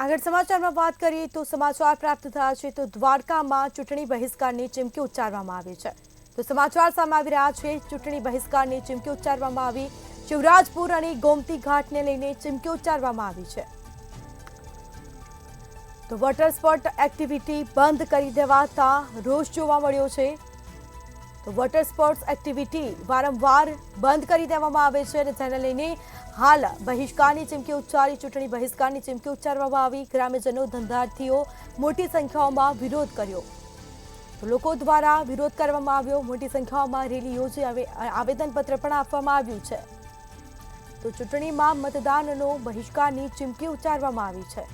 આગળ સમાચારમાં વાત કરીએ તો સમાચાર પ્રાપ્ત થયા છે તો દ્વારકામાં ચૂંટણી બહિષ્કારની ચીમકી ઉચ્ચારવામાં આવી છે। તો સમાચાર સામે આવી રહ્યા છે, ચૂંટણી બહિષ્કારની ચીમકી ઉચ્ચારવામાં આવી। શિવરાજપુર અને ગોમતી ઘાટને લઈને ચીમકી ઉચ્ચારવામાં આવી છે। તો વોટર સ્પોર્ટ એક્ટિવિટી બંધ કરી દેવાતા રોષ જોવા મળ્યો છે। તો વોટર સ્પોર્ટ્સ એક્ટિવિટી વારંવાર બંધ કરી દેવામાં આવે છે અને તેને લઈને હાલ બહિષ્કારની ચીમકી ઉચ્ચારી, ચૂંટણી બહિષ્કારની ચીમકી ઉચ્ચારવામાં આવી। ગ્રામ્યજનો, ધંધાર્થીઓ મોટી સંખ્યામાં વિરોધ કર્યો। તો લોકો દ્વારા વિરોધ કરવામાં આવ્યો, મોટી સંખ્યામાં રેલી યોજી આવેદનપત્ર પણ આપવામાં આવ્યું છે। તો ચૂંટણીમાં મતદાનનો બહિષ્કારની ચીમકી ઉચ્ચારવામાં આવી છે।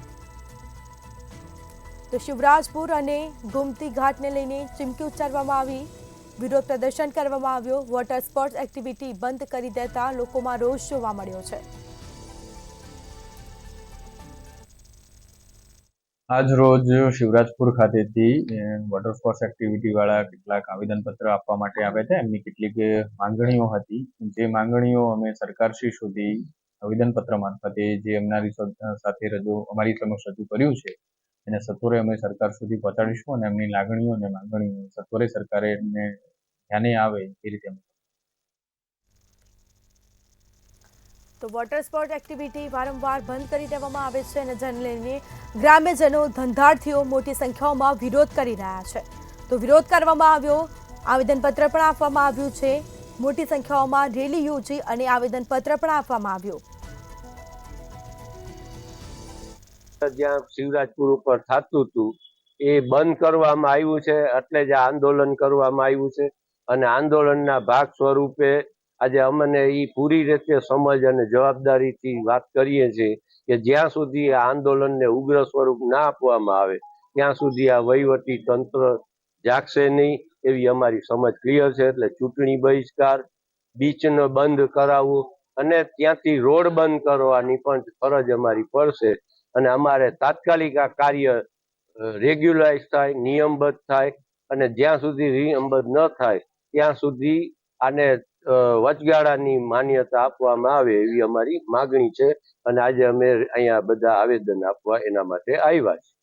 તો શિવરાજપુર અને ગોમતી ઘાટને લઈને ચીમકી ઉચ્ચારવામાં આવી, વિરોધ પ્રદર્શન કરવામાં આવ્યો। વોટર સ્પોર્ટ્સ એક્ટિવિટી બંધ કરી દેતા લોકોમાં રોષ જોવા મળ્યો છે। આજ રોજ શિવરાજપુર ખાતેથી વોટર સ્પોર્ટ્સ એક્ટિવિટી વાળા કેટલાક આવેદનપત્ર આપવા માટે આવ્યા હતા। એમની કેટલીક માંગણીઓ હતી, જે માંગણીઓ અમે સરકારશ્રી સુધી આવેદનપત્ર મારફતે જે અમારી સમક્ષ રજૂ કર્યું છે એને સત્વરે અમે સરકાર સુધી પહોંચાડીશું અને એમની લાગણીઓ અને માંગણીઓ સત્વરે સરકારે એમને ધ્યાને આવે એ રીતે। તો વોટર સ્પોર્ટ એક્ટિવિટી વારંવાર બંધ કરી દેવામાં આવે છે અને જેને લઈને ગ્રામ્યજનો, ધંધાર્થીઓ મોટી સંખ્યામાં વિરોધ કરી રહ્યા છે। તો વિરોધ કરવામાં આવ્યો, આવેદનપત્ર પણ આપવામાં આવ્યું છે। મોટી સંખ્યામાં રેલી યોજી અને આવેદનપત્ર પણ આપવામાં આવ્યું। જ્યાં શિવરાજપુર ઉપર થતું હતું એ બંધ કરવામાં આવ્યું છે, એટલે જ આંદોલન કરવામાં આવ્યું છે અને આંદોલનના ભાગ સ્વરૂપે આજે અમને એ પૂરી રીતે સમજ અને જવાબદારીથી વાત કરીએ છીએ કે જ્યાં સુધી આ આંદોલનને ઉગ્ર સ્વરૂપ ના આપવામાં આવે ત્યાં સુધી આ વહીવટી તંત્ર જાગશે નહીં, એવી અમારી સમજ ક્લિયર છે। એટલે ચૂંટણી બહિષ્કાર, બીચનો બંધ કરાવવું અને ત્યાંથી રોડ બંધ કરવાની પણ ફરજ અમારી પડશે અને અમારે તાત્કાલિક આ કાર્ય રેગ્યુલાઇઝ થાય, નિયમબદ્ધ થાય અને જ્યાં સુધી નિયમબદ્ધ ન થાય ત્યાં સુધી આને વચગાળાની માન્યતા આપવામાં આવે એવી અમારી માગણી છે અને આજે અમે અહીંયા બધા આવેદન આપવા એના માટે આવ્યા છીએ।